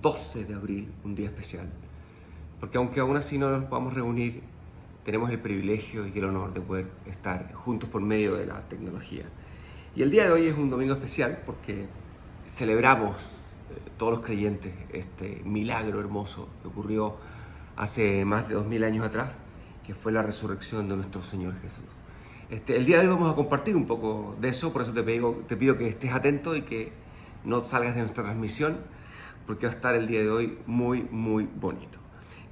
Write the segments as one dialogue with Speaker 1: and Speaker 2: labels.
Speaker 1: 12 de abril, un día especial, porque aunque aún así no nos podamos reunir, tenemos el privilegio y el honor de poder estar juntos por medio de la tecnología. Y el día de hoy es un domingo especial porque celebramos todos los creyentes este milagro hermoso que ocurrió hace más de 2000 años atrás, que fue la resurrección de nuestro Señor Jesús. El día de hoy vamos a compartir un poco de eso, por eso te pido que estés atento y que no salgas de nuestra transmisión, porque va a estar el día de hoy muy bonito.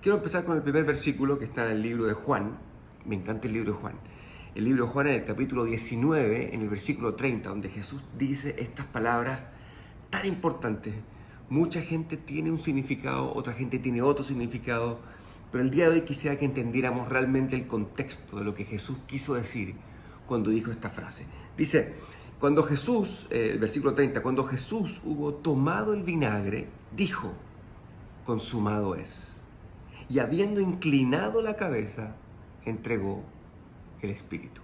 Speaker 1: Quiero empezar con el primer versículo que está en el libro de Juan. Me encanta el libro de Juan. El libro de Juan en el capítulo 19, en el versículo 30, donde Jesús dice estas palabras tan importantes. Mucha gente tiene un significado, otra gente tiene otro significado, pero el día de hoy quisiera que entendiéramos realmente el contexto de lo que Jesús quiso decir cuando dijo esta frase. Dice, cuando Jesús, el versículo 30, cuando Jesús hubo tomado el vinagre, dijo, consumado es. Y habiendo inclinado la cabeza, entregó el Espíritu.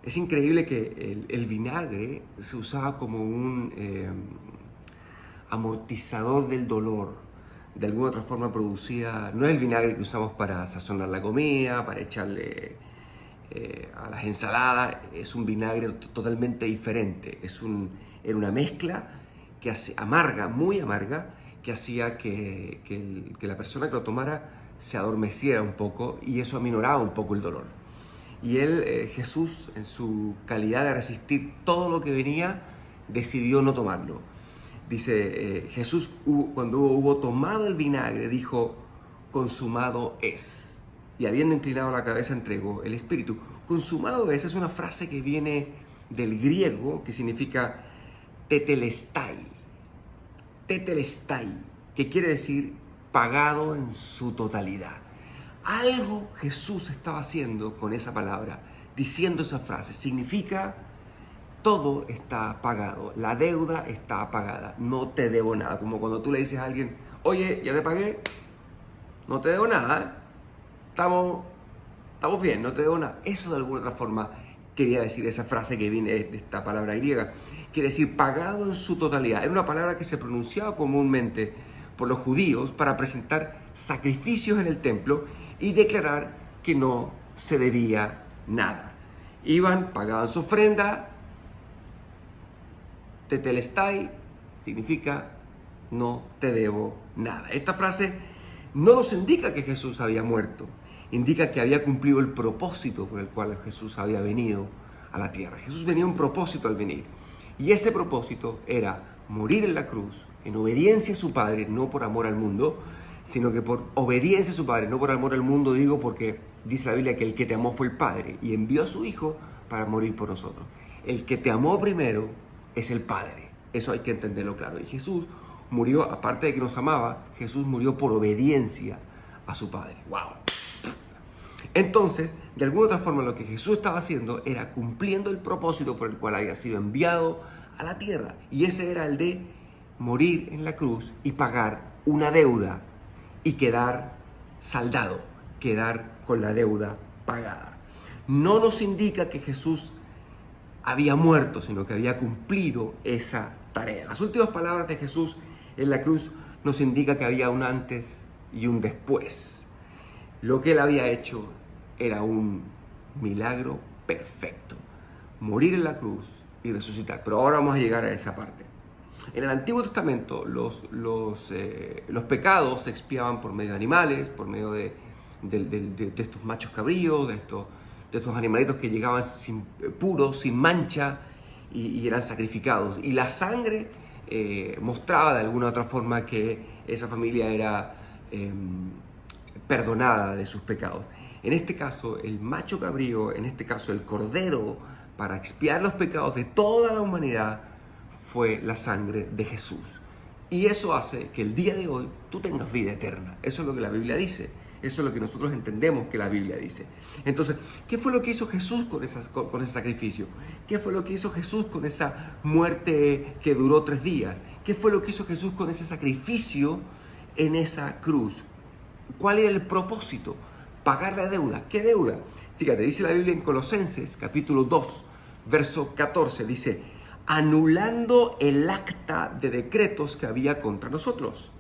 Speaker 1: Es increíble que el vinagre se usaba como un amortizador del dolor. De alguna otra forma producía, no es el vinagre que usamos para sazonar la comida, para echarle a las ensaladas, es un vinagre totalmente diferente. Era una mezcla que amarga, muy amarga, que hacía que la persona que lo tomara se adormeciera un poco y eso aminoraba un poco el dolor. Y Jesús, en su calidad de resistir todo lo que venía, decidió no tomarlo. Dice, Jesús cuando hubo tomado el vinagre dijo, consumado es. Y habiendo inclinado la cabeza entregó el Espíritu. Consumado es una frase que viene del griego que significa tetelestai. Tetelestai, que quiere decir pagado en su totalidad. Algo Jesús estaba haciendo con esa palabra, diciendo esa frase. Significa todo está pagado, la deuda está pagada, no te debo nada. Como cuando tú le dices a alguien, oye, ya te pagué, no te debo nada, estamos bien, no te debo nada. Eso de alguna otra forma quería decir esa frase que viene de esta palabra griega. Quiere decir pagado en su totalidad. Era una palabra que se pronunciaba comúnmente por los judíos para presentar sacrificios en el templo y declarar que no se debía nada. Iban, pagaban su ofrenda. Tetelestai significa no te debo nada. Esta frase no nos indica que Jesús había muerto, indica que había cumplido el propósito por el cual Jesús había venido a la tierra. Jesús tenía un propósito al venir y ese propósito era morir en la cruz en obediencia a su Padre, no por amor al mundo, sino que por obediencia a su Padre, no por amor al mundo, digo porque dice la Biblia que el que te amó fue el Padre y envió a su Hijo para morir por nosotros. El que te amó primero es el Padre. Eso hay que entenderlo claro. Y Jesús murió, aparte de que nos amaba, Jesús murió por obediencia a su Padre. ¡Wow! Entonces, de alguna otra forma, lo que Jesús estaba haciendo era cumpliendo el propósito por el cual había sido enviado a la tierra. Y ese era el de morir en la cruz y pagar una deuda y quedar saldado, quedar con la deuda pagada. No nos indica que Jesús había muerto, sino que había cumplido esa tarea. Las últimas palabras de Jesús en la cruz nos indica que había un antes y un después. Lo que él había hecho era un milagro perfecto. Morir en la cruz y resucitar. Pero ahora vamos a llegar a esa parte. En el Antiguo Testamento los pecados se expiaban por medio de animales, por medio de estos machos cabríos, de estos animalitos que llegaban puros, sin mancha y eran sacrificados. Y la sangre mostraba de alguna u otra forma que esa familia era perdonada de sus pecados. En este caso, el macho cabrío, en este caso el cordero, para expiar los pecados de toda la humanidad, fue la sangre de Jesús. Y eso hace que el día de hoy tú tengas vida eterna. Eso es lo que la Biblia dice. Eso es lo que nosotros entendemos que la Biblia dice. Entonces, ¿qué fue lo que hizo Jesús con ese sacrificio? ¿Qué fue lo que hizo Jesús con esa muerte que duró 3 días? ¿Qué fue lo que hizo Jesús con ese sacrificio en esa cruz? ¿Cuál era el propósito? Pagar la deuda. ¿Qué deuda? Fíjate, dice la Biblia en Colosenses, capítulo 2, verso 14, dice, anulando el acta de decretos que había contra nosotros,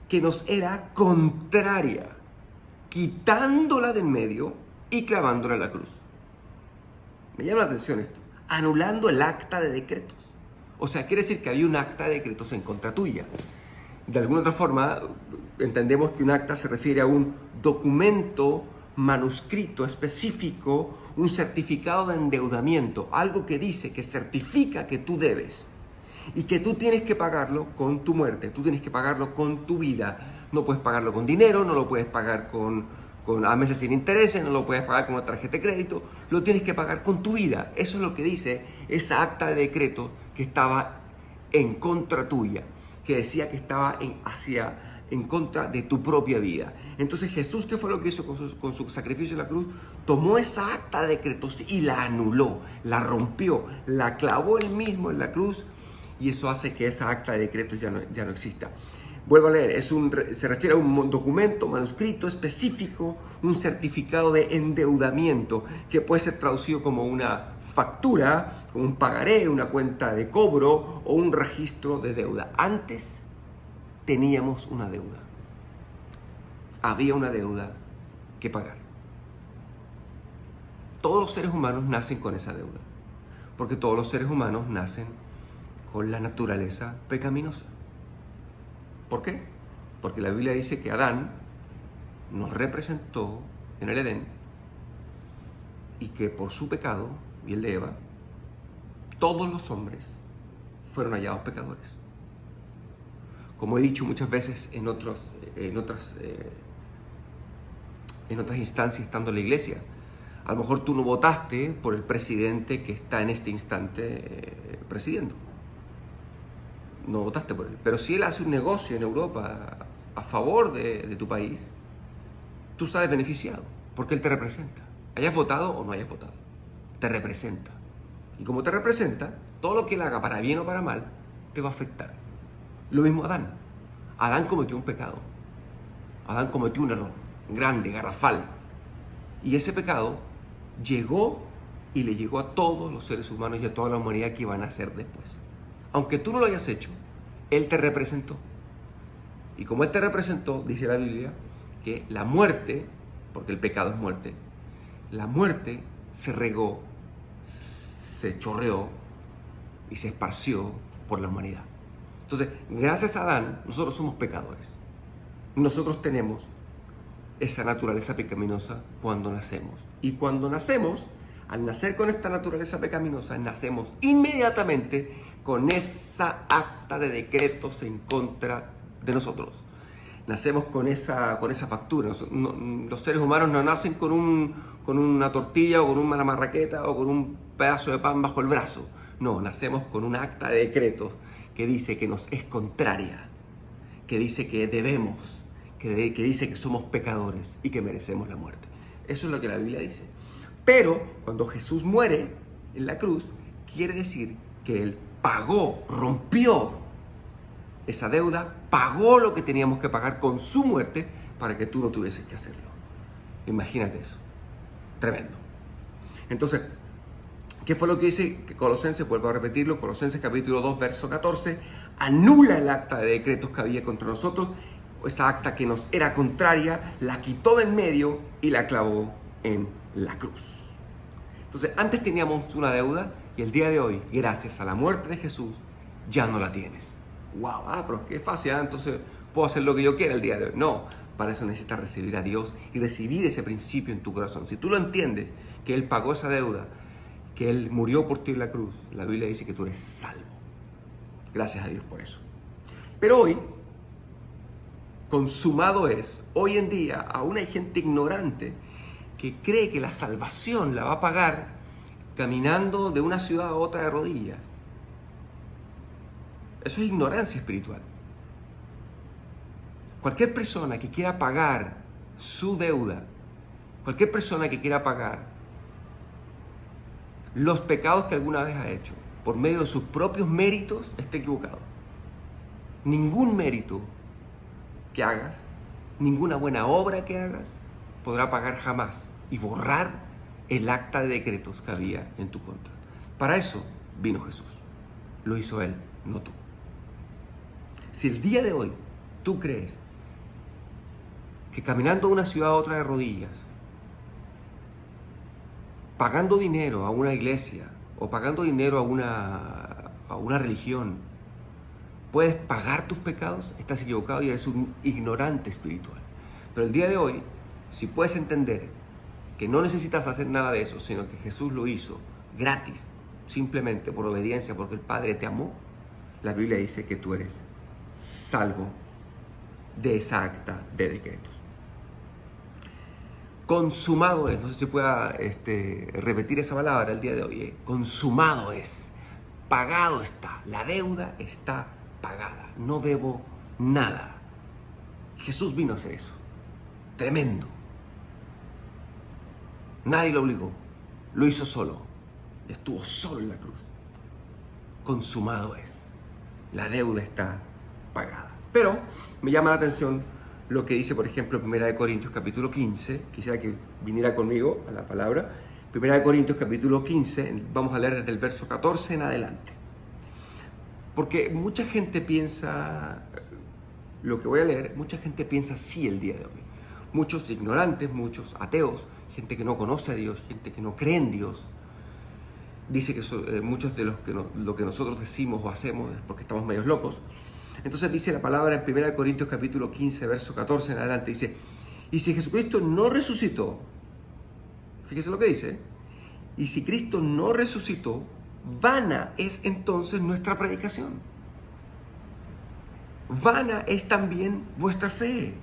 Speaker 1: que nos era contraria, quitándola del medio y clavándola en la cruz. Me llama la atención esto. Anulando el acta de decretos. O sea, quiere decir que había un acta de decretos en contra tuya. De alguna otra forma, entendemos que un acta se refiere a un documento manuscrito específico, un certificado de endeudamiento, algo que dice, que certifica que tú debes y que tú tienes que pagarlo con tu muerte, tú tienes que pagarlo con tu vida. No puedes pagarlo con dinero, no lo puedes pagar a meses sin intereses, no lo puedes pagar con una tarjeta de crédito, lo tienes que pagar con tu vida. Eso es lo que dice esa acta de decreto que estaba en contra tuya, que decía que estaba en contra de tu propia vida. Entonces Jesús, ¿qué fue lo que hizo con su sacrificio en la cruz? Tomó esa acta de decretos y la anuló, la rompió, la clavó él mismo en la cruz, y eso hace que esa acta de decretos ya no exista. Vuelvo a leer, se refiere a un documento manuscrito específico, un certificado de endeudamiento que puede ser traducido como una factura, como un pagaré, una cuenta de cobro o un registro de deuda. Antes teníamos una deuda. Había una deuda que pagar. Todos los seres humanos nacen con esa deuda, porque todos los seres humanos nacen con la naturaleza pecaminosa. ¿Por qué? Porque la Biblia dice que Adán nos representó en el Edén y que por su pecado y el de Eva, todos los hombres fueron hallados pecadores. Como he dicho muchas veces en otras instancias estando en la iglesia, a lo mejor tú no votaste por el presidente que está en este instante presidiendo. No votaste por él. Pero si él hace un negocio en Europa a favor de tu país, tú sales beneficiado, porque él te representa. Hayas votado o no hayas votado, te representa. Y como te representa, todo lo que él haga, para bien o para mal, te va a afectar. Lo mismo Adán. Adán cometió un pecado. Adán cometió un error grande, garrafal. Y ese pecado llegó y le llegó a todos los seres humanos y a toda la humanidad que iban a nacer después. Aunque tú no lo hayas hecho, él te representó. Y como él te representó, dice la Biblia, que la muerte, porque el pecado es muerte, la muerte se regó, se chorreó y se esparció por la humanidad. Entonces, gracias a Adán, nosotros somos pecadores. Nosotros tenemos esa naturaleza pecaminosa cuando nacemos. Y cuando nacemos, al nacer con esta naturaleza pecaminosa, nacemos inmediatamente con esa acta de decretos en contra de nosotros. Nacemos con esa factura. Los seres humanos no nacen con una tortilla o con una marraqueta o con un pedazo de pan bajo el brazo. No, nacemos con un acta de decretos que dice que nos es contraria, que dice que debemos, que dice que somos pecadores y que merecemos la muerte. Eso es lo que la Biblia dice. Pero cuando Jesús muere en la cruz, quiere decir que Él pagó, rompió esa deuda, pagó lo que teníamos que pagar con su muerte para que tú no tuvieses que hacerlo. Imagínate eso. Tremendo. Entonces, ¿qué fue lo que dice Colosenses? Vuelvo a repetirlo. Colosenses capítulo 2, verso 14. Anula el acta de decretos que había contra nosotros. Esa acta que nos era contraria, la quitó del medio y la clavó en la cruz. Entonces, antes teníamos una deuda y el día de hoy, gracias a la muerte de Jesús, ya no la tienes. ¡Wow! Pero qué fácil, entonces puedo hacer lo que yo quiera el día de hoy. No, para eso necesitas recibir a Dios y recibir ese principio en tu corazón. Si tú lo entiendes, que Él pagó esa deuda, que Él murió por ti en la cruz, la Biblia dice que tú eres salvo. Gracias a Dios por eso. Pero hoy, consumado es, hoy en día aún hay gente ignorante que cree que la salvación la va a pagar caminando de una ciudad a otra de rodillas. Eso es ignorancia espiritual. Cualquier persona que quiera pagar su deuda, cualquier persona que quiera pagar los pecados que alguna vez ha hecho por medio de sus propios méritos, está equivocado. Ningún mérito que hagas, ninguna buena obra que hagas, podrá pagar jamás y borrar el acta de decretos que había en tu contra. Para eso vino Jesús. Lo hizo Él, no tú. Si el día de hoy tú crees que caminando de una ciudad a otra de rodillas, pagando dinero a una iglesia o pagando dinero a una religión, puedes pagar tus pecados, estás equivocado y eres un ignorante espiritual. Pero el día de hoy, si puedes entender que no necesitas hacer nada de eso, sino que Jesús lo hizo gratis, simplemente por obediencia, porque el Padre te amó, la Biblia dice que tú eres salvo de esa acta de decretos. Consumado es, no sé si pueda repetir esa palabra el día de hoy, consumado es, pagado está, la deuda está pagada, no debo nada. Jesús vino a hacer eso, tremendo. Nadie lo obligó, lo hizo solo, estuvo solo en la cruz. Consumado es, la deuda está pagada. Pero me llama la atención lo que dice, por ejemplo, 1 Corintios capítulo 15, quisiera que viniera conmigo a la palabra, 1 Corintios capítulo 15, vamos a leer desde el verso 14 en adelante. Porque mucha gente piensa, lo que voy a leer, mucha gente piensa así el día de hoy. Muchos ignorantes, muchos ateos, gente que no conoce a Dios, gente que no cree en Dios, dice que muchos de lo que nosotros decimos o hacemos es porque estamos medios locos. Entonces dice la palabra en 1 Corintios capítulo 15, verso 14 en adelante, dice, y si Jesucristo no resucitó, fíjese lo que dice, y si Cristo no resucitó, vana es entonces nuestra predicación. Vana es también vuestra fe.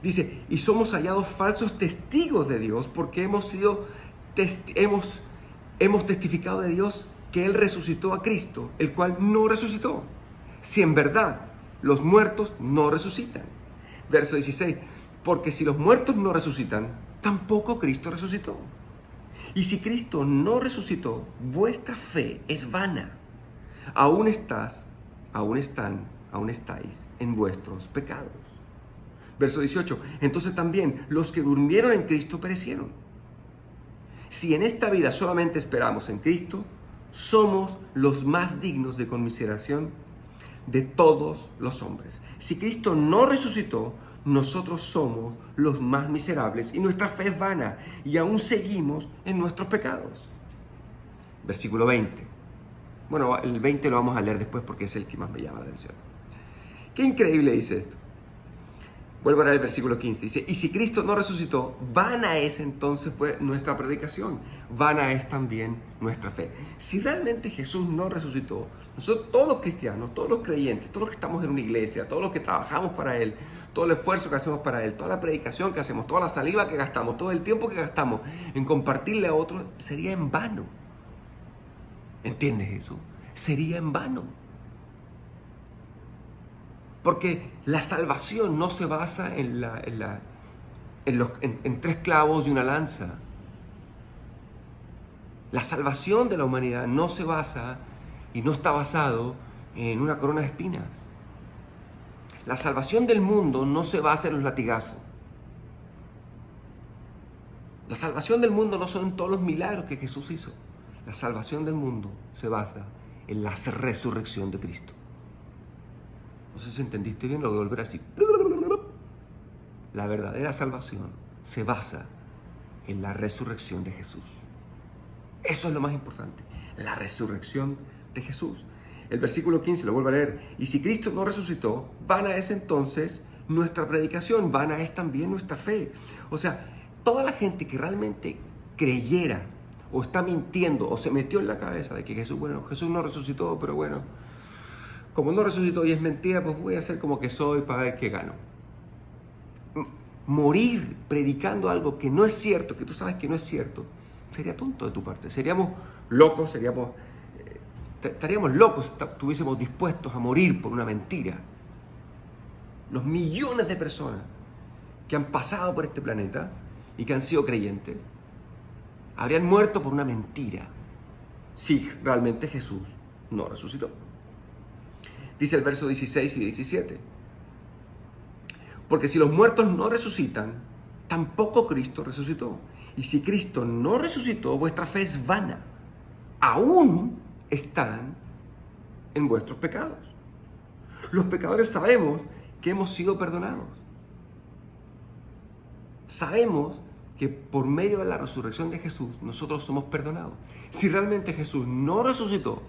Speaker 1: Dice, y somos hallados falsos testigos de Dios porque hemos testificado de Dios que Él resucitó a Cristo, el cual no resucitó. Si en verdad los muertos no resucitan. Verso 16, porque si los muertos no resucitan, tampoco Cristo resucitó. Y si Cristo no resucitó, vuestra fe es vana. Aún estáis en vuestros pecados. Verso 18, entonces también los que durmieron en Cristo perecieron. Si en esta vida solamente esperamos en Cristo, somos los más dignos de conmiseración de todos los hombres. Si Cristo no resucitó, nosotros somos los más miserables y nuestra fe es vana y aún seguimos en nuestros pecados. Versículo 20. Bueno, el 20 lo vamos a leer después porque es el que más me llama la atención. Qué increíble dice esto. Vuelvo a leer el versículo 15. Dice, y si Cristo no resucitó, vana es entonces fue nuestra predicación. Vana es también nuestra fe. Si realmente Jesús no resucitó, nosotros todos los cristianos, todos los creyentes, todos los que estamos en una iglesia, todos los que trabajamos para Él, todo el esfuerzo que hacemos para Él, toda la predicación que hacemos, toda la saliva que gastamos, todo el tiempo que gastamos en compartirle a otros, sería en vano. ¿Entiendes eso? Sería en vano. Porque la salvación no se basa en tres clavos y una lanza. La salvación de la humanidad no se basa y no está basado en una corona de espinas. La salvación del mundo no se basa en los latigazos. La salvación del mundo no son todos los milagros que Jesús hizo. La salvación del mundo se basa en la resurrección de Cristo. No sé si entendiste bien, lo voy a volver así. La verdadera salvación se basa en la resurrección de Jesús. Eso es lo más importante, la resurrección de Jesús. El versículo 15, lo vuelvo a leer. Y si Cristo no resucitó, vana es entonces nuestra predicación, vana es también nuestra fe. O sea, toda la gente que realmente creyera o está mintiendo o se metió en la cabeza de que Jesús no resucitó, pero bueno, como no resucitó y es mentira, pues voy a hacer como que soy para ver qué gano. Morir predicando algo que no es cierto, que tú sabes que no es cierto, sería tonto de tu parte. Seríamos locos, estaríamos locos si estuviésemos dispuestos a morir por una mentira. Los millones de personas que han pasado por este planeta y que han sido creyentes habrían muerto por una mentira si realmente Jesús no resucitó. Dice el verso 16 y 17. Porque si los muertos no resucitan, tampoco Cristo resucitó. Y si Cristo no resucitó, vuestra fe es vana. Aún están en vuestros pecados. Los pecadores sabemos que hemos sido perdonados. Sabemos que por medio de la resurrección de Jesús nosotros somos perdonados. Si realmente Jesús no resucitó,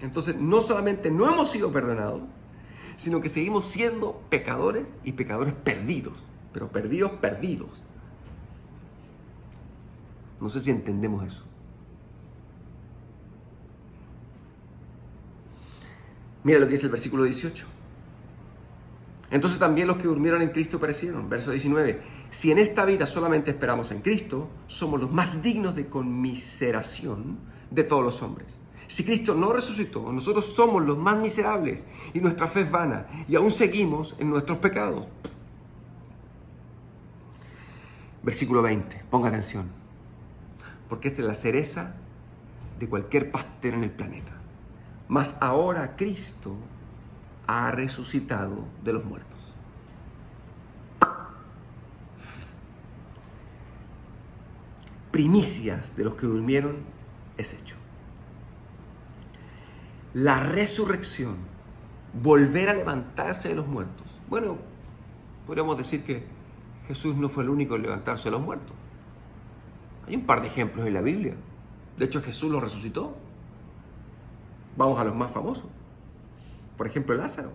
Speaker 1: entonces no solamente no hemos sido perdonados, sino que seguimos siendo pecadores y pecadores perdidos, pero perdidos. No sé si entendemos eso. Mira lo que dice el versículo 18. Entonces también los que durmieron en Cristo perecieron. Verso 19. Si en esta vida solamente esperamos en Cristo, somos los más dignos de conmiseración de todos los hombres. Si Cristo no resucitó, nosotros somos los más miserables y nuestra fe es vana y aún seguimos en nuestros pecados. Versículo 20. Ponga atención. Porque esta es la cereza de cualquier pastel en el planeta. Mas ahora Cristo ha resucitado de los muertos. Primicias de los que durmieron es hecho. La resurrección, volver a levantarse de los muertos. Bueno, podríamos decir que Jesús no fue el único en levantarse de los muertos. Hay un par de ejemplos en la Biblia. De hecho, Jesús lo resucitó. Vamos a los más famosos. Por ejemplo, Lázaro.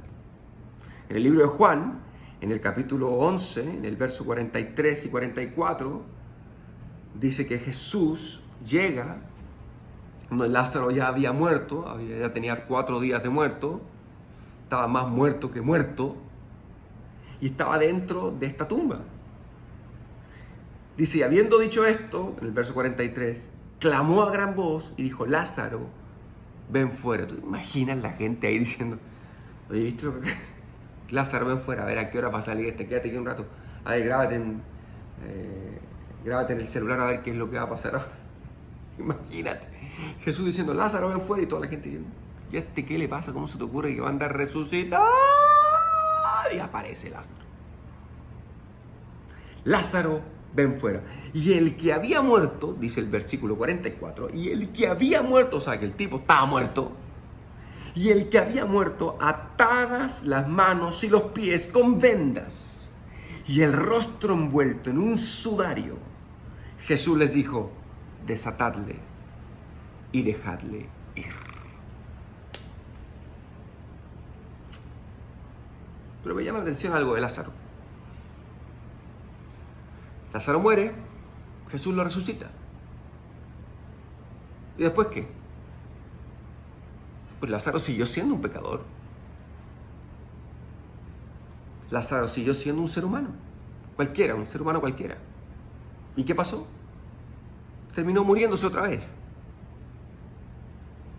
Speaker 1: En el libro de Juan, en el capítulo 11, en el verso 43 y 44, dice que Jesús llega, donde Lázaro ya había muerto, ya tenía 4 días de muerto, estaba más muerto que muerto, y estaba dentro de esta tumba. Dice, y habiendo dicho esto, en el verso 43, clamó a gran voz y dijo, Lázaro, ven fuera. ¿Tú te imaginas la gente ahí diciendo, oye, ¿viste lo que Lázaro, ven fuera, a ver a qué hora va a salir quédate aquí un rato, a ver, grábate en el celular a ver qué es lo que va a pasar ahora? Imagínate, Jesús diciendo, Lázaro, ven fuera, y toda la gente diciendo, ¿y qué le pasa? ¿Cómo se te ocurre que va a andar resucitado? Y aparece Lázaro. Lázaro, ven fuera. Y el que había muerto, dice el versículo 44, y el que había muerto, o sea que el tipo estaba muerto, y el que había muerto, atadas las manos y los pies con vendas, y el rostro envuelto en un sudario, Jesús les dijo, desatadle y dejadle ir. Pero me llama la atención algo de Lázaro. Lázaro muere, Jesús lo resucita. ¿Y después qué? Pues Lázaro siguió siendo un pecador. Lázaro siguió siendo un ser humano. Cualquiera, un ser humano cualquiera. ¿Y qué pasó? Terminó muriéndose otra vez.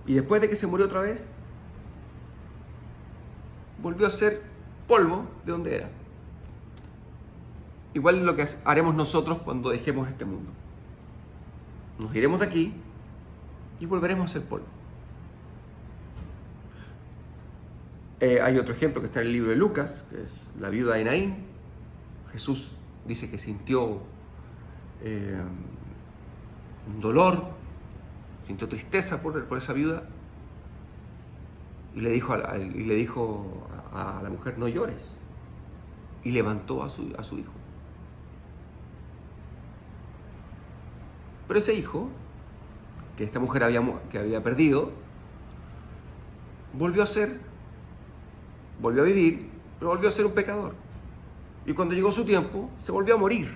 Speaker 1: Y después de que se murió otra vez, volvió a ser polvo de donde era. Igual es lo que haremos nosotros cuando dejemos este mundo. Nos iremos de aquí y volveremos a ser polvo. Hay otro ejemplo que está en el libro de Lucas, que es la viuda de Naín. Jesús dice que sintió un dolor, sintió tristeza por esa viuda, y le dijo a la mujer, no llores, y levantó a su hijo. Pero ese hijo, que esta mujer había perdido, volvió a vivir, pero volvió a ser un pecador. Y cuando llegó su tiempo, se volvió a morir,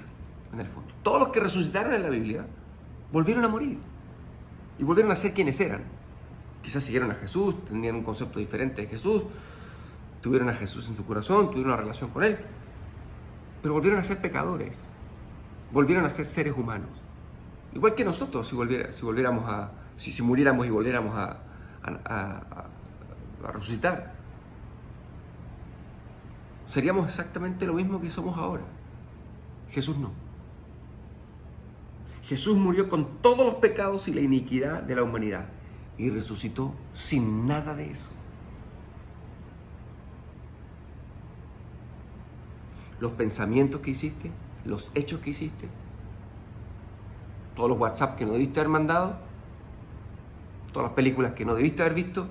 Speaker 1: en el fondo. Todos los que resucitaron en la Biblia volvieron a morir y volvieron a ser quienes eran. Quizás siguieron a Jesús, tenían un concepto diferente de Jesús, tuvieron a Jesús en su corazón, tuvieron una relación con Él, pero volvieron a ser pecadores, volvieron a ser seres humanos. Igual que nosotros, si muriéramos y volviéramos a resucitar, seríamos exactamente lo mismo que somos ahora. Jesús no. Jesús murió con todos los pecados y la iniquidad de la humanidad y resucitó sin nada de eso. Los pensamientos que hiciste, los hechos que hiciste, todos los WhatsApp que no debiste haber mandado, todas las películas que no debiste haber visto,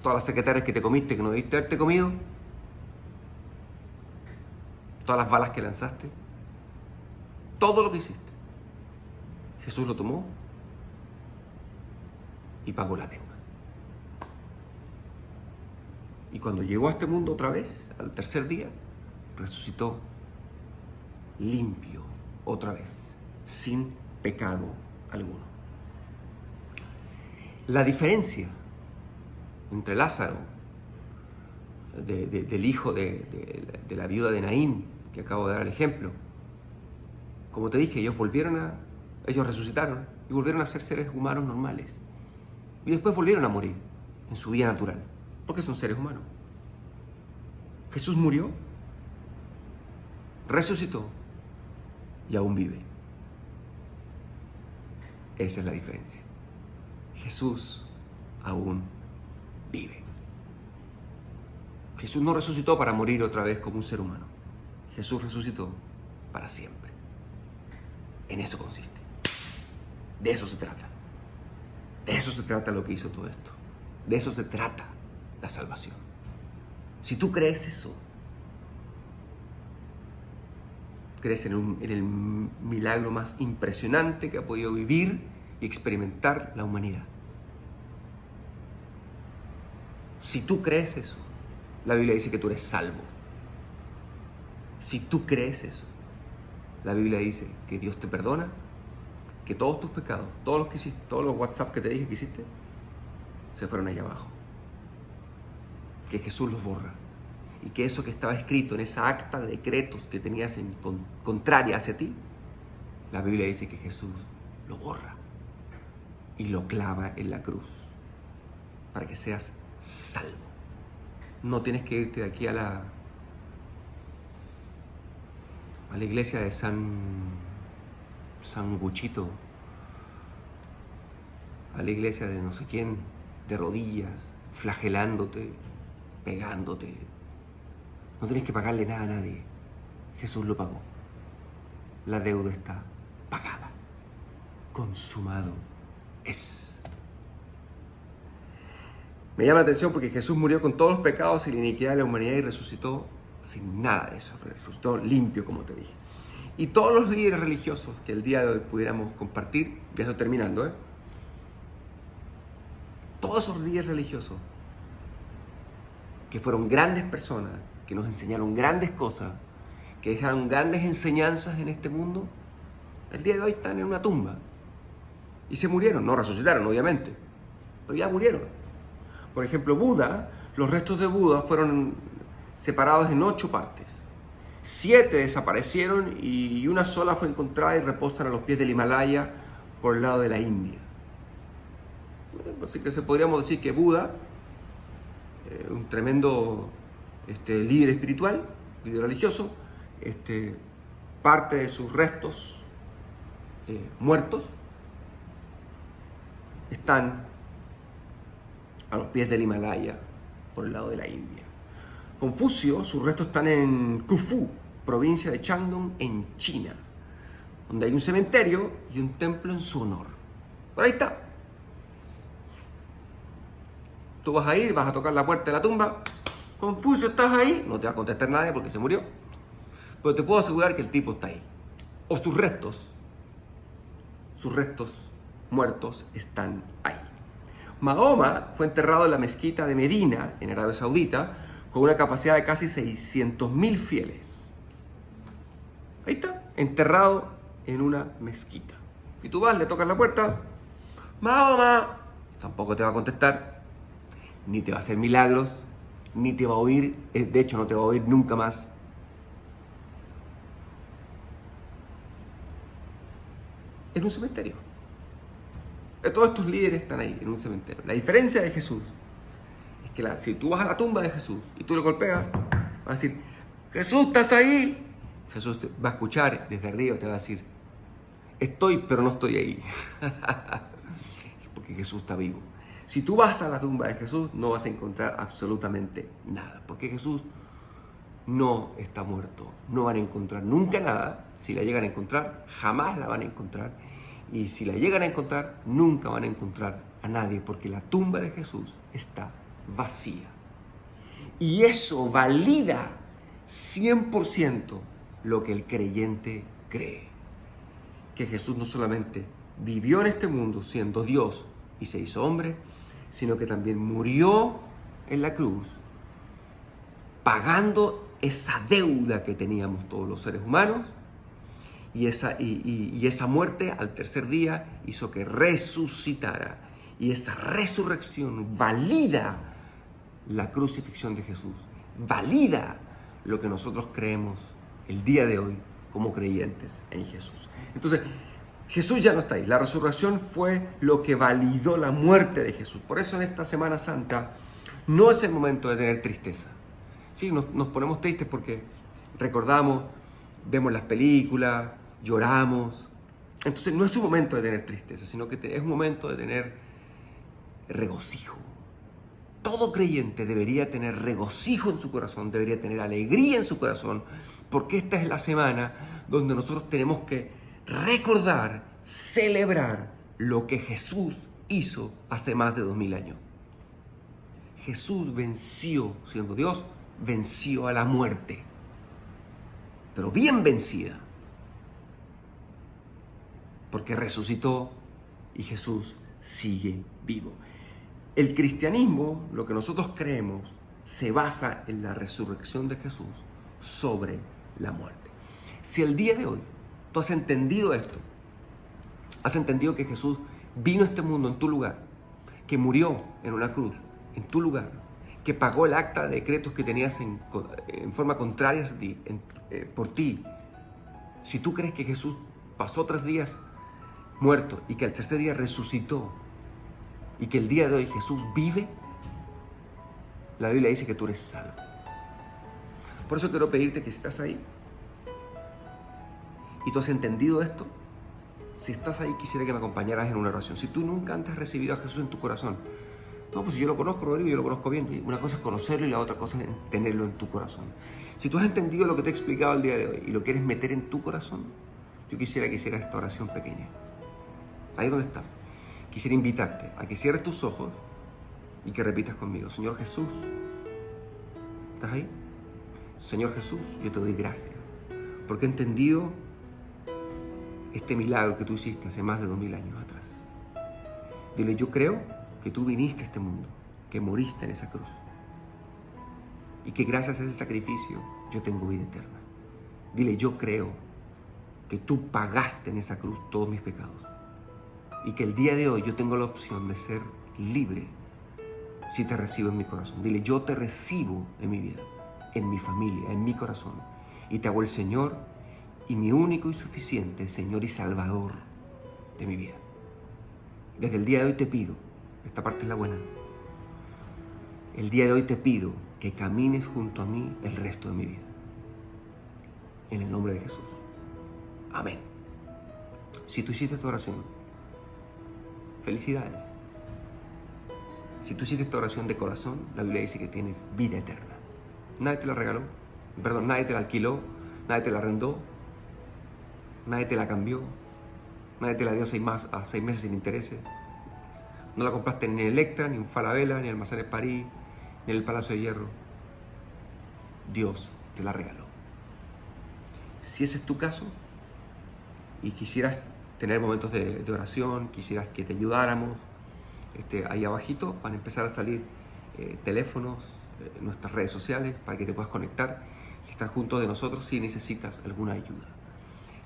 Speaker 1: todas las secretarias que te comiste que no debiste haberte comido, todas las balas que lanzaste, todo lo que hiciste. Jesús lo tomó y pagó la deuda. Y cuando llegó a este mundo otra vez, al tercer día, resucitó limpio otra vez, sin pecado alguno. La diferencia entre Lázaro, del hijo de la viuda de Naín, que acabo de dar el ejemplo, como te dije, ellos resucitaron y volvieron a ser seres humanos normales. Y después volvieron a morir en su vida natural, porque son seres humanos. Jesús murió, resucitó y aún vive. Esa es la diferencia. Jesús aún vive. Jesús no resucitó para morir otra vez como un ser humano. Jesús resucitó para siempre. En eso consiste. De eso se trata. De eso se trata lo que hizo todo esto. De eso se trata la salvación. Si tú crees eso, crees en el milagro más impresionante que ha podido vivir y experimentar la humanidad. Si tú crees eso, la Biblia dice que tú eres salvo. Si tú crees eso, la Biblia dice que Dios te perdona, que todos tus pecados, todos los que hiciste, todos los WhatsApp que te dije que hiciste, se fueron allá abajo. Que Jesús los borra. Y que eso que estaba escrito en esa acta de decretos que tenías contraria hacia ti, la Biblia dice que Jesús lo borra y lo clava en la cruz para que seas salvo. No tienes que irte de aquí a la iglesia de San Guchito, a la iglesia de no sé quién, de rodillas, flagelándote, pegándote. No tienes que pagarle nada a nadie. Jesús lo pagó. La deuda está pagada. Consumado es. Me llama la atención porque Jesús murió con todos los pecados y la iniquidad de la humanidad y resucitó sin nada de eso. Resucitó limpio, como te dije. Y todos los líderes religiosos que el día de hoy pudiéramos compartir, ya estoy terminando, todos esos líderes religiosos que fueron grandes personas, que nos enseñaron grandes cosas, que dejaron grandes enseñanzas en este mundo, el día de hoy están en una tumba. Y se murieron, no resucitaron obviamente, pero ya murieron. Por ejemplo, Buda, los restos de Buda fueron separados en 8 partes. 7 desaparecieron y una sola fue encontrada y reposan a los pies del Himalaya por el lado de la India. Así que podríamos decir que Buda, un tremendo líder espiritual, líder religioso, parte de sus restos muertos están a los pies del Himalaya por el lado de la India. Confucio, sus restos están en Khufu, provincia de Shandong, en China, donde hay un cementerio y un templo en su honor. Por ahí está. Tú vas a ir, vas a tocar la puerta de la tumba. Confucio, ¿estás ahí? No te va a contestar nadie porque se murió. Pero te puedo asegurar que el tipo está ahí. O sus restos muertos están ahí. Mahoma fue enterrado en la mezquita de Medina, en Arabia Saudita, con una capacidad de casi 600.000 fieles. Ahí está, enterrado en una mezquita. Y tú vas, le tocas la puerta. Mahoma, tampoco te va a contestar, ni te va a hacer milagros, ni te va a oír, de hecho no te va a oír nunca más. En un cementerio. Todos estos líderes están ahí, en un cementerio. La diferencia de Jesús es que si tú vas a la tumba de Jesús y tú le golpeas, va a decir, Jesús, ¿estás ahí? Jesús va a escuchar desde arriba, te va a decir, estoy, pero no estoy ahí. Porque Jesús está vivo. Si tú vas a la tumba de Jesús, no vas a encontrar absolutamente nada. Porque Jesús no está muerto. No van a encontrar nunca nada. Si la llegan a encontrar, jamás la van a encontrar. Y si la llegan a encontrar, nunca van a encontrar a nadie. Porque la tumba de Jesús está vacía. Y eso valida 100% lo que el creyente cree. Que Jesús no solamente vivió en este mundo siendo Dios y se hizo hombre, sino que también murió en la cruz, pagando esa deuda que teníamos todos los seres humanos, y esa muerte al tercer día hizo que resucitara. Y esa resurrección valida la crucifixión de Jesús, valida lo que nosotros creemos el día de hoy como creyentes en Jesús. Entonces, Jesús ya no está ahí. La resurrección fue lo que validó la muerte de Jesús. Por eso en esta Semana Santa no es el momento de tener tristeza. Sí, nos ponemos tristes porque recordamos, vemos las películas, lloramos. Entonces no es un momento de tener tristeza, sino que es un momento de tener regocijo. Todo creyente debería tener regocijo en su corazón, debería tener alegría en su corazón, porque esta es la semana donde nosotros tenemos que recordar, celebrar lo que Jesús hizo hace más de 2000 años. Jesús venció, siendo Dios, venció a la muerte, pero bien vencida, porque resucitó y Jesús sigue vivo. El cristianismo, lo que nosotros creemos, se basa en la resurrección de Jesús sobre la muerte. Si el día de hoy tú has entendido esto, has entendido que Jesús vino a este mundo en tu lugar, que murió en una cruz en tu lugar, que pagó el acta de decretos que tenías en forma contraria a ti, por ti. Si tú crees que Jesús pasó 3 días muerto y que al tercer día resucitó y que el día de hoy Jesús vive, la Biblia dice que tú eres salvo. Por eso quiero pedirte que si estás ahí y tú has entendido esto, si estás ahí quisiera que me acompañaras en una oración. Si tú nunca antes has recibido a Jesús en tu corazón, no, pues si yo lo conozco, Rodrigo, yo lo conozco bien. Una cosa es conocerlo y la otra cosa es tenerlo en tu corazón. Si tú has entendido lo que te he explicado el día de hoy y lo quieres meter en tu corazón, yo quisiera que hicieras esta oración pequeña. Ahí donde estás. Quisiera invitarte a que cierres tus ojos y que repitas conmigo: Señor Jesús, ¿estás ahí? Señor Jesús, yo te doy gracias porque he entendido este milagro que tú hiciste hace más de 2000 años atrás. Dile: yo creo que tú viniste a este mundo, que moriste en esa cruz y que gracias a ese sacrificio yo tengo vida eterna. Dile: yo creo que tú pagaste en esa cruz todos mis pecados y que el día de hoy yo tengo la opción de ser libre si te recibo en mi corazón. Dile: yo te recibo en mi vida, en mi familia, en mi corazón, y te hago el Señor y mi único y suficiente Señor y Salvador de mi vida. Desde el día de hoy te pido, esta parte es la buena, el día de hoy te pido que camines junto a mí el resto de mi vida. En el nombre de Jesús. Amén. Si tú hiciste esta oración, felicidades. Si tú hiciste esta oración de corazón, la Biblia dice que tienes vida eterna. Nadie te la regaló, nadie te la alquiló, nadie te la arrendó, nadie te la cambió, nadie te la dio a 6 meses sin intereses. No la compraste ni en Electra, ni en Falabella, ni en Almacenes París, ni en el Palacio de Hierro. Dios te la regaló. Si ese es tu caso y quisieras tener momentos de oración, quisieras que te ayudáramos, ahí abajito van a empezar a salir teléfonos, nuestras redes sociales para que te puedas conectar y estar junto de nosotros si necesitas alguna ayuda.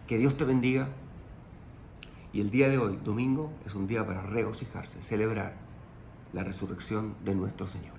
Speaker 1: Que Dios te bendiga. Y el día de hoy, domingo, es un día para regocijarse, celebrar la resurrección de nuestro Señor.